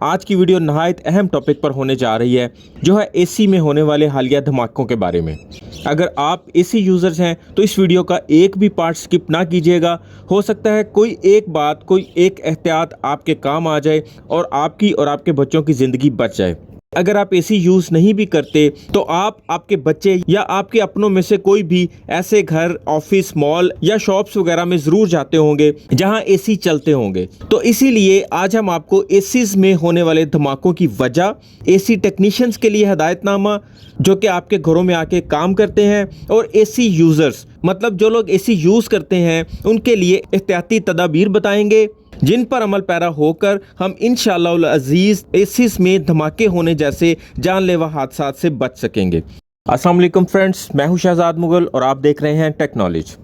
आज की वीडियो नहायत अहम टॉपिक पर होने जा रही है, जो है एसी में होने वाले हालिया धमाकों के बारे में। अगर आप एसी यूज़र्स हैं तो इस वीडियो का एक भी पार्ट स्किप ना कीजिएगा। हो सकता है कोई एक बात, कोई एक एहतियात आपके काम आ जाए और आपकी और आपके बच्चों की ज़िंदगी बच जाए। अगर आप एसी यूज़ नहीं भी करते तो आप, आपके बच्चे या आपके अपनों में से कोई भी ऐसे घर, ऑफिस, मॉल या शॉप्स वगैरह में ज़रूर जाते होंगे जहां एसी चलते होंगे। तो इसीलिए आज हम आपको एसीज़ में होने वाले धमाकों की वजह, एसी टेक्नीशियंस के लिए हदायतनामा जो कि आपके घरों में आके काम करते हैं, और एसी यूज़र्स मतलब जो लोग एसी यूज़ करते हैं उनके लिए एहतियाती तदाबीर बताएंगे, जिन पर अमल पैरा होकर हम इंशाअल्लाह अज़ीज़ एसीज़ में धमाके होने जैसे जानलेवा हादसात से बच सकेंगे। अस्सलाम वालेकुम फ्रेंड्स, मैं हूं शहजाद मुगल और आप देख रहे हैं टेक नॉलेज।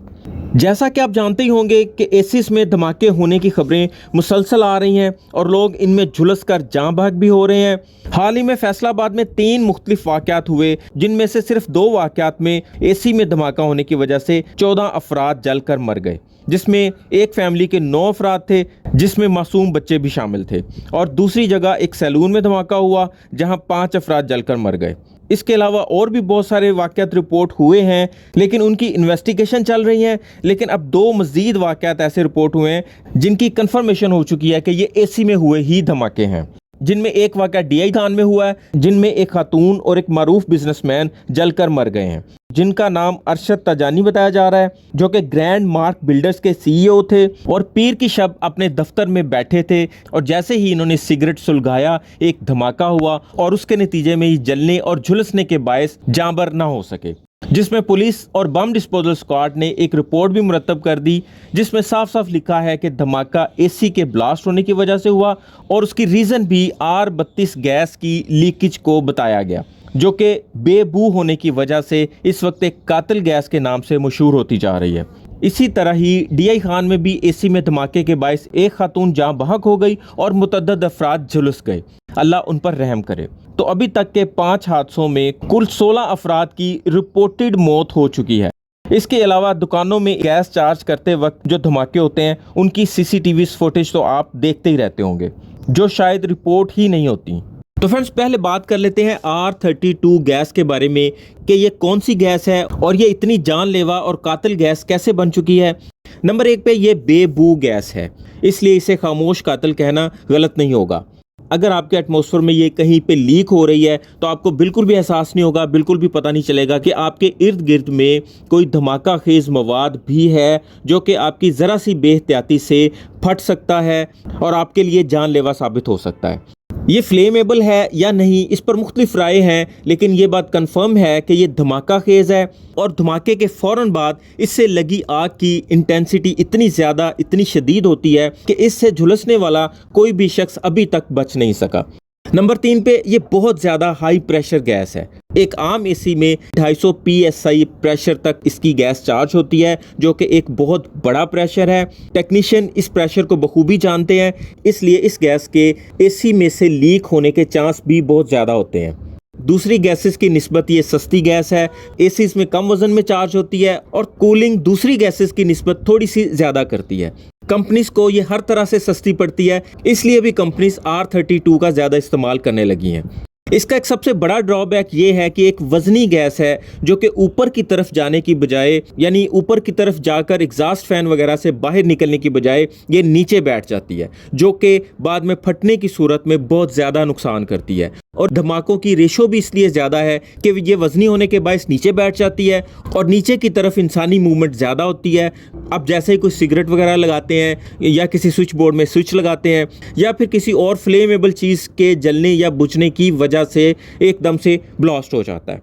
जैसा कि आप जानते ही होंगे कि एसीज़ में धमाके होने की खबरें मुसलसल आ रही हैं और लोग इनमें झुलस कर जाँ बहक भी हो रहे हैं। हाल ही में फैसलाबाद में 3 मुख्तलिफ वाक़यात हुए, जिनमें से सिर्फ 2 वाक़यात में एसी में धमाका होने की वजह से 14 अफराद जल कर मर गए, जिसमें एक फैमिली के 9 अफराद थे, जिसमें मासूम बच्चे भी शामिल थे। और दूसरी जगह एक सैलून में धमाका हुआ जहां 5 अफराद जलकर मर गए। इसके अलावा और भी बहुत सारे वाक़यात रिपोर्ट हुए हैं, लेकिन उनकी इन्वेस्टिगेशन चल रही है। लेकिन अब 2 मज़ीद वाक़यात ऐसे रिपोर्ट हुए हैं जिनकी कंफर्मेशन हो चुकी है कि ये एसी में हुए ही धमाके हैं, जिनमें एक वाक़या डीआई खान में हुआ है, जिनमें एक खातून और एक मारूफ बिजनेसमैन जलकर मर गए हैं, जिनका नाम अरशद तजानी बताया जा रहा है, जो कि ग्रैंड मार्क बिल्डर्स के सीईओ थे और पीर की शब अपने दफ्तर में बैठे थे और जैसे ही इन्होंने सिगरेट सुलगाया एक धमाका हुआ और उसके नतीजे में ही जलने और झुलसने के बायस जांबर ना हो सके, जिसमें पुलिस और बम डिस्पोजल स्क्वाड ने एक रिपोर्ट भी मुरतब कर दी, जिसमें साफ साफ लिखा है कि धमाका एसी के ब्लास्ट होने की वजह से हुआ और उसकी रीज़न भी R32 गैस की लीकेज को बताया गया, जो कि बेबू होने की वजह से इस वक्त एक कातिल गैस के नाम से मशहूर होती जा रही है। इसी तरह ही डीआई खान में भी एसी में धमाके के बायस एक खातून जाँ बहक हो गई और मुतअद्दिद अफराद झुलस गए। अल्लाह उन पर रहम करे। तो अभी तक के 5 हादसों में कुल 16 अफराद की रिपोर्टेड मौत हो चुकी है। इसके अलावा दुकानों में गैस चार्ज करते वक्त जो धमाके होते हैं उनकी सीसीटीवी फुटेज तो आप देखते ही रहते होंगे, जो शायद रिपोर्ट ही नहीं होती। तो फ्रेंड्स, पहले बात कर लेते हैं R32 गैस के बारे में कि ये कौन सी गैस है और ये इतनी जानलेवा और कातिल गैस कैसे बन चुकी है। नंबर 1 पे ये बेबू गैस है, इसलिए इसे खामोश कातिल कहना गलत नहीं होगा। अगर आपके एटमॉस्फेयर में ये कहीं पे लीक हो रही है तो आपको बिल्कुल भी एहसास नहीं होगा, बिल्कुल भी पता नहीं चलेगा कि आपके इर्द गिर्द में कोई धमाका खेज मवाद भी है, जो कि आपकी ज़रा सी बेहतियाती से फट सकता है और आपके लिए जानलेवा साबित हो सकता है। ये फ्लेमेबल है या नहीं, इस पर मुख्तलिफ राय हैं, लेकिन ये बात कंफर्म है कि ये धमाका खेज़ है और धमाके के फ़ौरन बाद इससे लगी आग की इंटेंसिटी इतनी ज़्यादा, इतनी शदीद होती है कि इससे झुलसने वाला कोई भी शख्स अभी तक बच नहीं सका। नंबर 3 पे ये बहुत ज़्यादा हाई प्रेशर गैस है। एक आम एसी में 250 PSI प्रेशर तक इसकी गैस चार्ज होती है, जो कि एक बहुत बड़ा प्रेशर है। टेक्नीशियन इस प्रेशर को बखूबी जानते हैं, इसलिए इस गैस के एसी में से लीक होने के चांस भी बहुत ज़्यादा होते हैं। दूसरी गैसेस की निस्बत ये सस्ती गैस है, एसीज में कम वजन में चार्ज होती है और कूलिंग दूसरी गैसेस की निस्बत थोड़ी सी ज़्यादा करती है। कंपनीज को ये हर तरह से सस्ती पड़ती है, इसलिए भी कंपनीज R32 का ज़्यादा इस्तेमाल करने लगी हैं। इसका एक सबसे बड़ा ड्रॉबैक ये है कि एक वजनी गैस है, जो कि ऊपर की तरफ जाने की बजाय, यानी ऊपर की तरफ जाकर एग्जॉस्ट फैन वगैरह से बाहर निकलने की बजाय ये नीचे बैठ जाती है, जो कि बाद में फटने की सूरत में बहुत ज़्यादा नुकसान करती है। और धमाकों की रेशो भी इसलिए ज़्यादा है कि ये वज़नी होने के बायस नीचे बैठ जाती है और नीचे की तरफ इंसानी मूवमेंट ज़्यादा होती है। अब जैसे ही कोई सिगरेट वगैरह लगाते हैं या किसी स्विच बोर्ड में स्विच लगाते हैं या फिर किसी और फ्लेमेबल चीज़ के जलने या बुझने की वजह से एकदम से ब्लास्ट हो जाता है।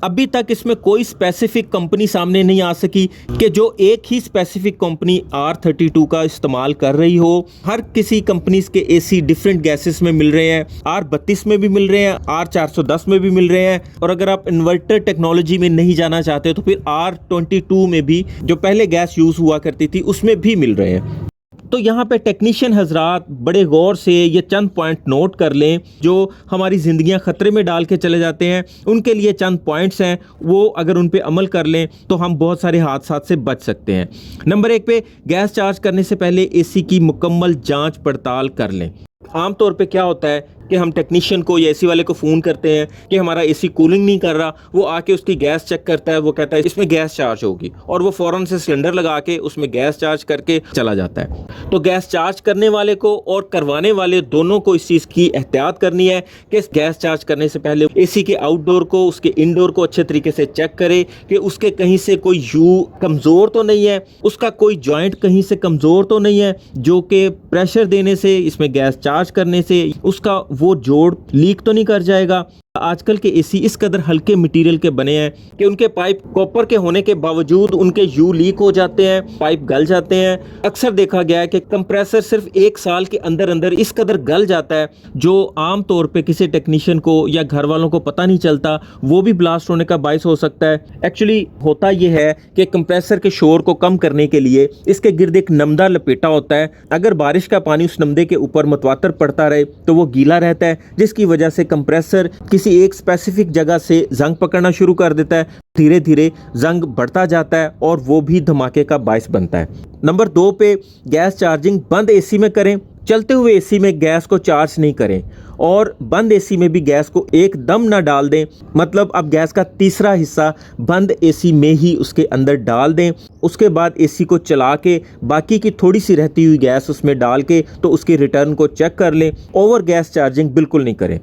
अभी तक इसमें कोई स्पेसिफिक कंपनी सामने नहीं आ सकी कि जो एक ही स्पेसिफिक कंपनी R32 का इस्तेमाल कर रही हो। हर किसी कंपनीज के एसी डिफरेंट गैसेस में मिल रहे हैं, R32 में भी मिल रहे हैं, R410 में भी मिल रहे हैं, और अगर आप इन्वर्टर टेक्नोलॉजी में नहीं जाना चाहते तो फिर R22 में भी, जो पहले गैस यूज़ हुआ करती थी, उसमें भी मिल रहे हैं। तो यहाँ पे टेक्नीशियन हजरात बड़े गौर से ये चंद पॉइंट नोट कर लें जो हमारी ज़िंदगियाँ ख़तरे में डाल के चले जाते हैं। उनके लिए चंद पॉइंट्स हैं, वो अगर उन पे अमल कर लें तो हम बहुत सारे हादसात से बच सकते हैं। नंबर 1 पे गैस चार्ज करने से पहले एसी की मुकम्मल जांच पड़ताल कर लें। आमतौर पे क्या होता है कि हम टेक्नीशियन को या एसी वाले को फ़ोन करते हैं कि हमारा एसी कूलिंग नहीं कर रहा, वो आके उसकी गैस चेक करता है, वो कहता है इसमें गैस चार्ज होगी, और वो फ़ौरन से सिलेंडर लगा के उसमें गैस चार्ज करके चला जाता है। तो गैस चार्ज करने वाले को और करवाने वाले दोनों को इस चीज़ की एहतियात करनी है कि गैस चार्ज करने से पहले एसी के आउटडोर को, उसके इनडोर को अच्छे तरीके से चेक करे कि उसके कहीं से कोई यू कमज़ोर तो नहीं है, उसका कोई जॉइंट कहीं से कमज़ोर तो नहीं है जो कि प्रेशर देने से, इसमें गैस चार्ज करने से उसका वो जोड़ लीक तो नहीं कर जाएगा। आजकल के एसी इस कदर हल्के मटेरियल के बने हैं कि उनके पाइप कॉपर के होने के बावजूद उनके यू लीक हो जाते हैं, पाइप गल जाते हैं। अक्सर देखा गया है कि कंप्रेसर सिर्फ 1 साल के अंदर अंदर इस कदर गल जाता है जो आम तौर पे किसी टेक्नीशियन को या घर वालों को पता नहीं चलता, वो भी ब्लास्ट होने का बायस हो सकता है। एक्चुअली होता यह है कि कंप्रेसर के शोर को कम करने के लिए इसके गिर्द एक नमदा लपेटा होता है। अगर बारिश का पानी उस नमदे के ऊपर मतवातर पड़ता रहे तो वो गीला रहता है, जिसकी वजह से कंप्रेसर किसी एक स्पेसिफिक जगह से जंग पकड़ना शुरू कर देता है। धीरे धीरे जंग बढ़ता जाता है और वो भी धमाके का बायस बनता है। नंबर 2 पे गैस चार्जिंग बंद एसी में करें। चलते हुए एसी में गैस को चार्ज नहीं करें और बंद एसी में भी गैस को एकदम ना डाल दें। मतलब अब गैस का तीसरा हिस्सा बंद एसी में ही उसके अंदर डाल दें। उसके बाद एसी को चला के बाकी की थोड़ी सी रहती हुई गैस उसमें डाल के तो उसकी रिटर्न को चेक कर लें। ओवर गैस चार्जिंग बिल्कुल नहीं करें।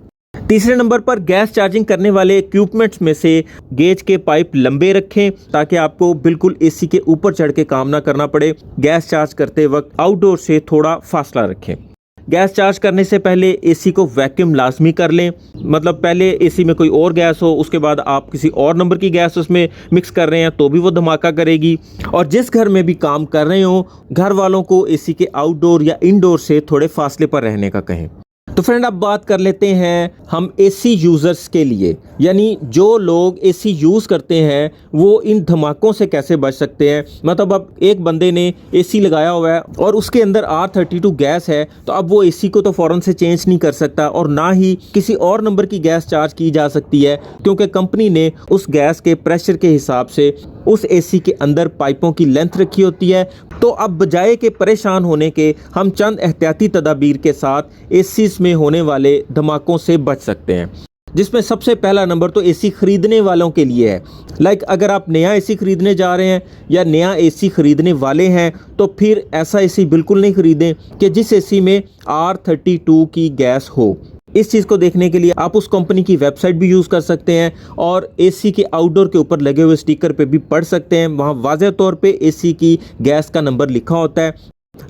तीसरे नंबर पर गैस चार्जिंग करने वाले इक्विपमेंट्स में से गेज के पाइप लंबे रखें ताकि आपको बिल्कुल एसी के ऊपर चढ़ के काम ना करना पड़े। गैस चार्ज करते वक्त आउटडोर से थोड़ा फासला रखें। गैस चार्ज करने से पहले एसी को वैक्यूम लाजमी कर लें। मतलब पहले एसी में कोई और गैस हो, उसके बाद आप किसी और नंबर की गैस उसमें मिक्स कर रहे हैं तो भी वो धमाका करेगी। और जिस घर में भी काम कर रहे हो, घर वालों को एसी के आउटडोर या इनडोर से थोड़े फासले पर रहने का कहें। तो फ्रेंड, अब बात कर लेते हैं हम एसी यूज़र्स के लिए, यानी जो लोग एसी यूज़ करते हैं वो इन धमाकों से कैसे बच सकते हैं। मतलब अब एक बंदे ने एसी लगाया हुआ है और उसके अंदर R32 गैस है, तो अब वो एसी को तो फ़ौरन से चेंज नहीं कर सकता और ना ही किसी और नंबर की गैस चार्ज की जा सकती है, क्योंकि कंपनी ने उस गैस के प्रेशर के हिसाब से उस एसी के अंदर पाइपों की लेंथ रखी होती है। तो अब बजाय के परेशान होने के हम चंद एहतियाती तदाबीर के साथ एसीज में होने वाले धमाकों से बच सकते हैं, जिसमें सबसे पहला नंबर तो एसी खरीदने वालों के लिए है। लाइक अगर आप नया एसी खरीदने जा रहे हैं या नया एसी खरीदने वाले हैं तो फिर ऐसा एसी बिल्कुल नहीं खरीदें कि जिस एसी में R32 की गैस हो। इस चीज़ को देखने के लिए आप उस कंपनी की वेबसाइट भी यूज़ कर सकते हैं और एसी के आउटडोर के ऊपर लगे हुए स्टिकर पे भी पढ़ सकते हैं। वहाँ वाज़ेह तौर पे एसी की गैस का नंबर लिखा होता है।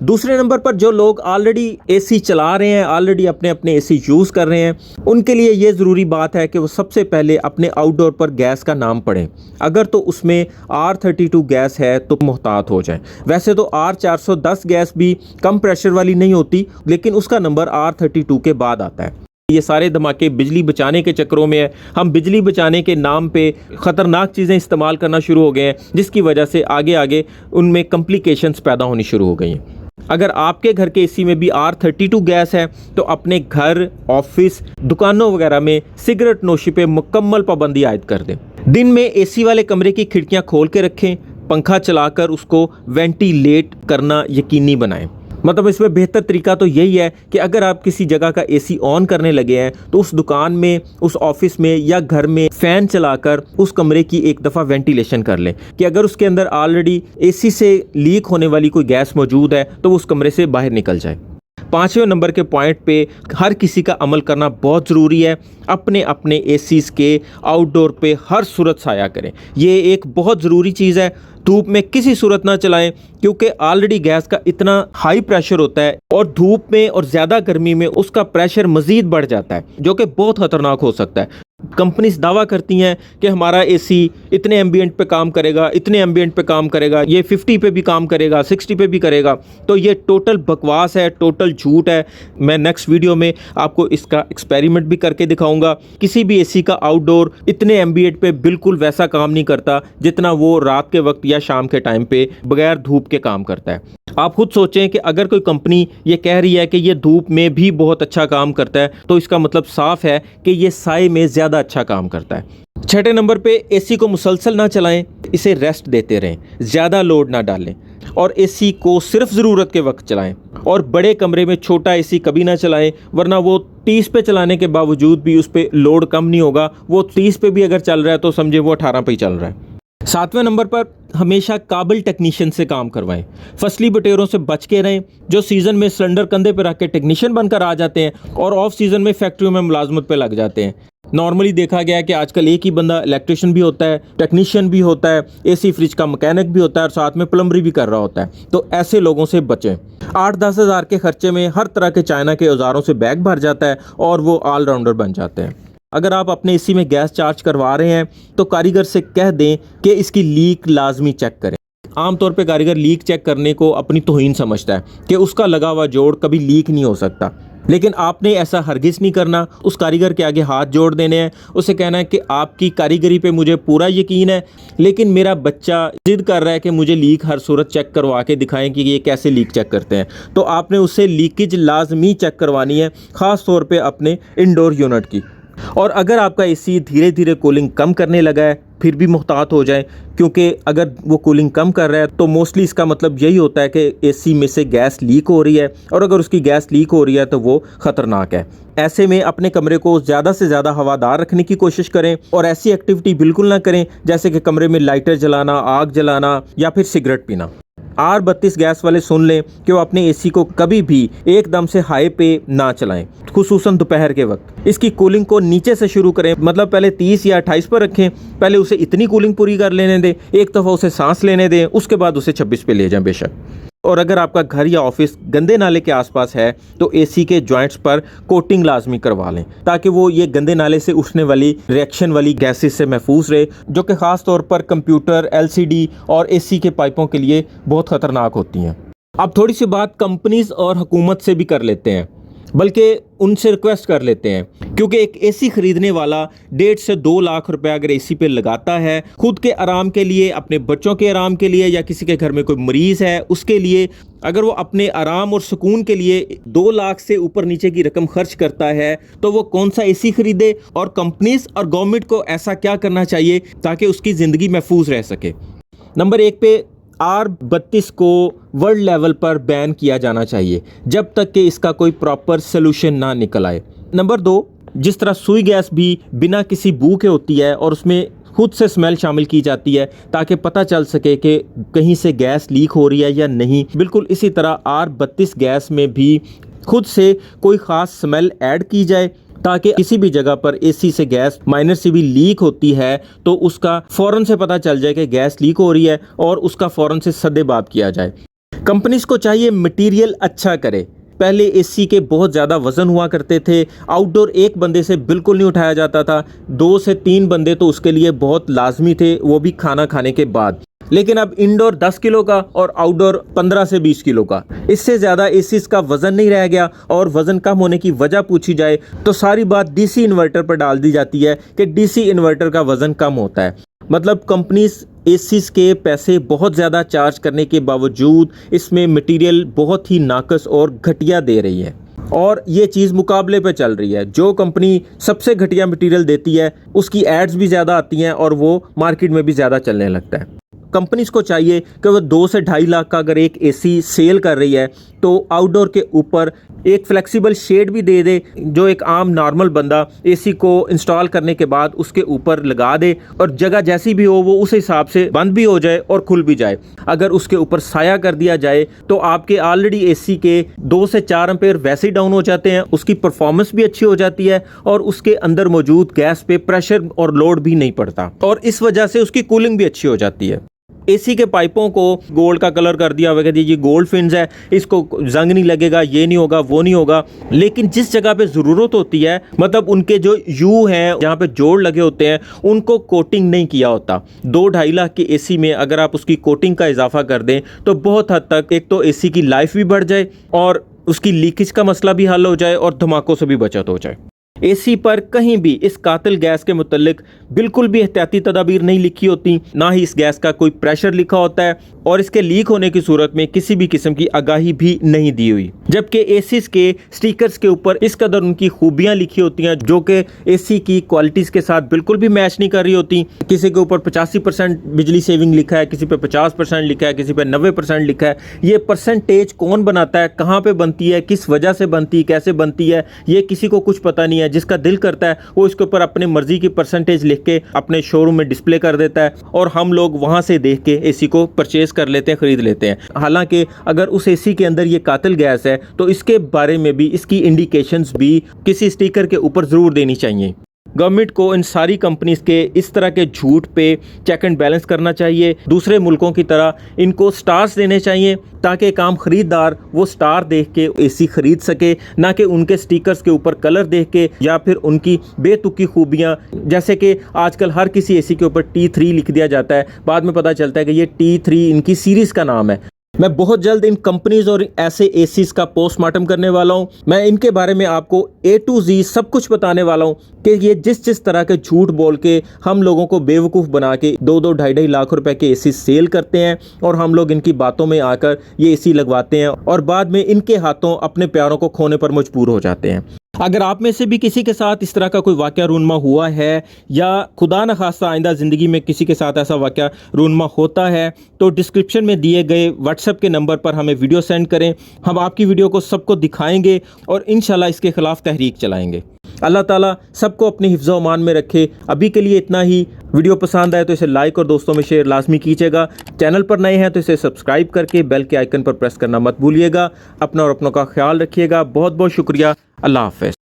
दूसरे नंबर पर जो लोग ऑलरेडी एसी चला रहे हैं, ऑलरेडी अपने अपने एसी यूज़ कर रहे हैं, उनके लिए ये ज़रूरी बात है कि वो सबसे पहले अपने आउटडोर पर गैस का नाम पढ़ें। अगर तो उसमें R32 गैस है तो मोहतात हो जाएं। वैसे तो R410 गैस भी कम प्रेशर वाली नहीं होती, लेकिन उसका नंबर R32 के बाद आता है। ये सारे धमाके बिजली बचाने के चक्करों में है। हम बिजली बचाने के नाम पे ख़तरनाक चीज़ें इस्तेमाल करना शुरू हो गए हैं, जिसकी वजह से आगे आगे उनमें कॉम्प्लिकेशंस पैदा होनी शुरू हो गई हैं। अगर आपके घर के एसी में भी R32 गैस है तो अपने घर, ऑफिस, दुकानों वगैरह में सिगरेट नोशी पे मुकम्मल पाबंदी आयद कर दें। दिन में एसी वाले कमरे की खिड़कियां खोल के रखें। पंखा चलाकर उसको वेंटिलेट करना यकीनी बनाएं। मतलब इसमें बेहतर तरीका तो यही है कि अगर आप किसी जगह का एसी ऑन करने लगे हैं तो उस दुकान में, उस ऑफिस में या घर में फ़ैन चलाकर उस कमरे की एक दफ़ा वेंटिलेशन कर लें कि अगर उसके अंदर ऑलरेडी एसी से लीक होने वाली कोई गैस मौजूद है तो उस कमरे से बाहर निकल जाए। 5वें नंबर के पॉइंट पे हर किसी का अमल करना बहुत ज़रूरी है। अपने अपने एसीज़ के आउटडोर पे हर सूरत साया करें। ये एक बहुत ज़रूरी चीज़ है। धूप में किसी सूरत ना चलाएं, क्योंकि ऑलरेडी गैस का इतना हाई प्रेशर होता है और धूप में और ज़्यादा गर्मी में उसका प्रेशर मज़ीद बढ़ जाता है, जो कि बहुत ख़तरनाक हो सकता है। कंपनीज दावा करती हैं कि हमारा एसी इतने एम्बियंट पे काम करेगा, इतने एम्बियंट पे काम करेगा, ये 50 पे भी काम करेगा, 60 पे भी करेगा। तो ये टोटल बकवास है, टोटल झूठ है। मैं नेक्स्ट वीडियो में आपको इसका एक्सपेरिमेंट भी करके दिखाऊंगा। किसी भी एसी का आउटडोर इतने एम्बियंट पे बिल्कुल वैसा काम नहीं करता जितना वो रात के वक्त या शाम के टाइम पे बगैर धूप के काम करता है। आप खुद सोचें कि अगर कोई कंपनी ये कह रही है कि ये धूप में भी बहुत अच्छा काम करता है तो इसका मतलब साफ है कि ये साए में ज़्यादा अच्छा काम करता है। 6ठे नंबर पे एसी को मुसलसल ना चलाएं, इसे रेस्ट देते रहें, ज़्यादा लोड ना डालें। और एसी को सिर्फ ज़रूरत के वक्त चलाएं और बड़े कमरे में छोटा एसी कभी ना चलाएं, वरना वो 30 पे चलाने के बावजूद भी उस पर लोड कम नहीं होगा। वो 30 पे भी अगर चल रहा है तो समझे वो 18 पे ही चल रहा है। 7वें नंबर पर हमेशा काबिल टेक्नीशियन से काम करवाएं। फसली बटेरों से बच के रहें जो सीज़न में सिलेंडर कंधे पर रख के टेक्नीशियन बनकर आ जाते हैं और ऑफ सीज़न में फैक्ट्रियों में मुलाजमत पे लग जाते हैं। नॉर्मली देखा गया है कि आजकल एक ही बंदा इलेक्ट्रिशियन भी होता है, टेक्नीशियन भी होता है, एसी फ्रिज का मैकेनिक भी होता है और साथ में प्लम्बरी भी कर रहा होता है। तो ऐसे लोगों से बचें। 8-10 हज़ार के खर्चे में हर तरह के चाइना के औजारों से बैग भर जाता है और वो ऑलराउंडर बन जाते हैं। अगर आप अपने एसी में गैस चार्ज करवा रहे हैं तो कारीगर से कह दें कि इसकी लीक लाजमी चेक करें। आमतौर पे कारीगर लीक चेक करने को अपनी तौहीन समझता है कि उसका लगा हुआ जोड़ कभी लीक नहीं हो सकता, लेकिन आपने ऐसा हरगिज़ नहीं करना। उस कारीगर के आगे हाथ जोड़ देने हैं, उसे कहना है कि आपकी कारीगरी पे मुझे पूरा यकीन है, लेकिन मेरा बच्चा जिद कर रहा है कि मुझे लीक हर सूरत चेक करवा के दिखाएं कि ये कैसे लीक चेक करते हैं। तो आपने उससे लीकेज लाजमी चेक करवानी है, ख़ास तौर पे अपने इंडोर यूनिट की। और अगर आपका एसी धीरे धीरे कूलिंग कम करने लगा है फिर भी मुहतात हो जाए, क्योंकि अगर वो कूलिंग कम कर रहा है तो मोस्टली इसका मतलब यही होता है कि एसी में से गैस लीक हो रही है, और अगर उसकी गैस लीक हो रही है तो वो ख़तरनाक है। ऐसे में अपने कमरे को ज़्यादा से ज़्यादा हवादार रखने की कोशिश करें और ऐसी एक्टिविटी बिल्कुल ना करें जैसे कि कमरे में लाइटर जलाना, आग जलाना या फिर सिगरेट पीना। R32 गैस वाले सुन लें कि वो अपने एसी को कभी भी एकदम से हाई पे ना चलाएं, खुसूसन दोपहर के वक्त। इसकी कूलिंग को नीचे से शुरू करें, मतलब पहले 30 या 28 पर रखें, पहले उसे इतनी कूलिंग पूरी कर लेने दें, एक दफ़ा उसे सांस लेने दें, उसके बाद उसे 26 पे ले जाएं बेशक। और अगर आपका घर या ऑफिस गंदे नाले के आसपास है तो एसी के जॉइंट्स पर कोटिंग लाजमी करवा लें, ताकि वो ये गंदे नाले से उठने वाली रिएक्शन वाली गैसेस से महफूज रहे, जो कि ख़ास तौर पर कंप्यूटर, LCD और एसी के पाइपों के लिए बहुत ख़तरनाक होती हैं। अब थोड़ी सी बात कंपनीज और हुकूमत से भी कर लेते हैं, बल्कि उनसे रिक्वेस्ट कर लेते हैं, क्योंकि एक एसी खरीदने वाला 1.5 से 2 लाख रुपए अगर एसी पे लगाता है खुद के आराम के लिए, अपने बच्चों के आराम के लिए, या किसी के घर में कोई मरीज़ है उसके लिए, अगर वो अपने आराम और सुकून के लिए 2 लाख से ऊपर नीचे की रकम खर्च करता है तो वो कौन सा एसी खरीदे। और कंपनीज और गवर्नमेंट को ऐसा क्या करना चाहिए ताकि उसकी ज़िंदगी महफूज रह सके। नंबर 1 पे R32 को वर्ल्ड लेवल पर बैन किया जाना चाहिए जब तक कि इसका कोई प्रॉपर सोल्यूशन ना निकल आए। नंबर 2, जिस तरह सुई गैस भी बिना किसी बू के होती है और उसमें खुद से स्मेल शामिल की जाती है ताकि पता चल सके कि कहीं से गैस लीक हो रही है या नहीं, बिल्कुल इसी तरह R32 गैस में भी खुद से कोई ख़ास स्मेल ऐड की जाए ताकि किसी भी जगह पर एसी से गैस माइनर से भी लीक होती है तो उसका फ़ौरन से पता चल जाए कि गैस लीक हो रही है और उसका फ़ौरन से सद्देबाब किया जाए। कंपनीज को चाहिए मटेरियल अच्छा करे। पहले एसी के बहुत ज़्यादा वज़न हुआ करते थे, आउटडोर एक बंदे से बिल्कुल नहीं उठाया जाता था, 2 से 3 बंदे तो उसके लिए बहुत लाजमी थे, वो भी खाना खाने के बाद। लेकिन अब इंडोर 10 किलो का और आउटडोर 15 से 20 किलो का, इससे ज़्यादा एसीज का वज़न नहीं रह गया। और वज़न कम होने की वजह पूछी जाए तो सारी बात डीसी इन्वर्टर पर डाल दी जाती है कि डीसी इन्वर्टर का वज़न कम होता है। मतलब कंपनीज एसीज के पैसे बहुत ज़्यादा चार्ज करने के बावजूद इसमें मटेरियल बहुत ही नाकस और घटिया दे रही है, और ये चीज़ मुकाबले पे चल रही है। जो कंपनी सबसे घटिया मटेरियल देती है उसकी एड्स भी ज़्यादा आती हैं और वो मार्केट में भी ज़्यादा चलने लगता है। कंपनीज को चाहिए कि वो 2 से 2.5 लाख का अगर एक एसी सेल कर रही है तो आउटडोर के ऊपर एक फ्लेक्सिबल शेड भी दे दे, जो एक आम नॉर्मल बंदा एसी को इंस्टॉल करने के बाद उसके ऊपर लगा दे, और जगह जैसी भी हो वो उस हिसाब से बंद भी हो जाए और खुल भी जाए। अगर उसके ऊपर साया कर दिया जाए तो आपके ऑलरेडी एसी के 2 से 4 एम्पेयर वैसे ही डाउन हो जाते हैं, उसकी परफॉर्मेंस भी अच्छी हो जाती है और उसके अंदर मौजूद गैस पे प्रेशर और लोड भी नहीं पड़ता, और इस वजह से उसकी कूलिंग भी अच्छी हो जाती है। एसी के पाइपों को गोल्ड का कलर कर दिया हुआ, कहती है ये गोल्ड फिन्स है, इसको जंग नहीं लगेगा, ये नहीं होगा, वो नहीं होगा। लेकिन जिस जगह पे ज़रूरत होती है, मतलब उनके जो यू हैं जहाँ पे जोड़ लगे होते हैं, उनको कोटिंग नहीं किया होता। 2-2.5 लाख की एसी में अगर आप उसकी कोटिंग का इजाफा कर दें तो बहुत हद तक एक तो एसी की लाइफ भी बढ़ जाए और उसकी लीकेज का मसला भी हल हो जाए और धमाकों से भी बचत हो जाए। एसी पर कहीं भी इस कातिल गैस के मुतल्लिक बिल्कुल भी एहतियाती तदाबीर नहीं लिखी होती, ना ही इस गैस का कोई प्रेशर लिखा होता है, और इसके लीक होने की सूरत में किसी भी किस्म की आगाही भी नहीं दी हुई। जबकि एसीज के स्टिकर्स के ऊपर इस कदर उनकी खूबियां लिखी होती हैं जो कि एसी की क्वालिटीज के साथ बिल्कुल भी मैच नहीं कर रही होती। किसी के ऊपर 85% बिजली सेविंग लिखा है, किसी पे 50% लिखा है, किसी पे 90% लिखा है। ये परसेंटेज कौन बनाता है, कहाँ पे बनती है, किस वजह से बनती है, कैसे बनती है, ये किसी को कुछ पता नहीं है। जिसका दिल करता है वो इसके ऊपर अपने मर्जी की परसेंटेज लिख के अपने शोरूम में डिस्प्ले कर देता है और हम लोग वहां से देख के एसी को परचेज कर लेते हैं, खरीद लेते हैं। हालांकि अगर उस एसी के अंदर ये कातिल गैस है तो इसके बारे में भी, इसकी इंडिकेशंस भी किसी स्टिकर के ऊपर ज़रूर देनी चाहिए। गवर्नमेंट को इन सारी कंपनीज के इस तरह के झूठ पे चेक एंड बैलेंस करना चाहिए। दूसरे मुल्कों की तरह इनको स्टार्स देने चाहिए ताकि एक आम ख़रीदार वो स्टार देख के एसी ख़रीद सके, ना कि उनके स्टिकर्स के ऊपर कलर देख के या फिर उनकी बेतुकी खूबियाँ। जैसे कि आजकल हर किसी एसी के ऊपर T3 लिख दिया जाता है, बाद में पता चलता है कि ये T3 इनकी सीरीज़ का नाम है। मैं बहुत जल्द इन कंपनीज और ऐसे एसीज का पोस्टमार्टम करने वाला हूं। मैं इनके बारे में आपको A to Z सब कुछ बताने वाला हूं कि ये जिस तरह के झूठ बोल के हम लोगों को बेवकूफ़ बना के 2-2 ढाई लाख रुपए के एसी सेल करते हैं और हम लोग इनकी बातों में आकर ये एसी लगवाते हैं और बाद में इनके हाथों अपने प्यारों को खोने पर मजबूर हो जाते हैं। अगर आप में से भी किसी के साथ इस तरह का कोई वाक़या रूनमा हुआ है या खुदा न खास्ता आइंदा ज़िंदगी में किसी के साथ ऐसा वाक़या रूनमा होता है तो डिस्क्रिप्शन में दिए गए व्हाट्सएप के नंबर पर हमें वीडियो सेंड करें। हम आपकी वीडियो को सबको दिखाएंगे और इंशाल्लाह इसके ख़िलाफ़ तहरीक चलाएंगे। अल्लाह ताला सबको अपने हिफ्ज़ व अमान में रखे। अभी के लिए इतना ही। वीडियो पसंद आए तो इसे लाइक और दोस्तों में शेयर लाजमी कीजिएगा। चैनल पर नए हैं तो इसे सब्सक्राइब करके बेल के आइकन पर प्रेस करना मत भूलिएगा। अपना और अपनों का ख्याल रखिएगा। बहुत बहुत शुक्रिया। अल्लाह हाफ़िज़।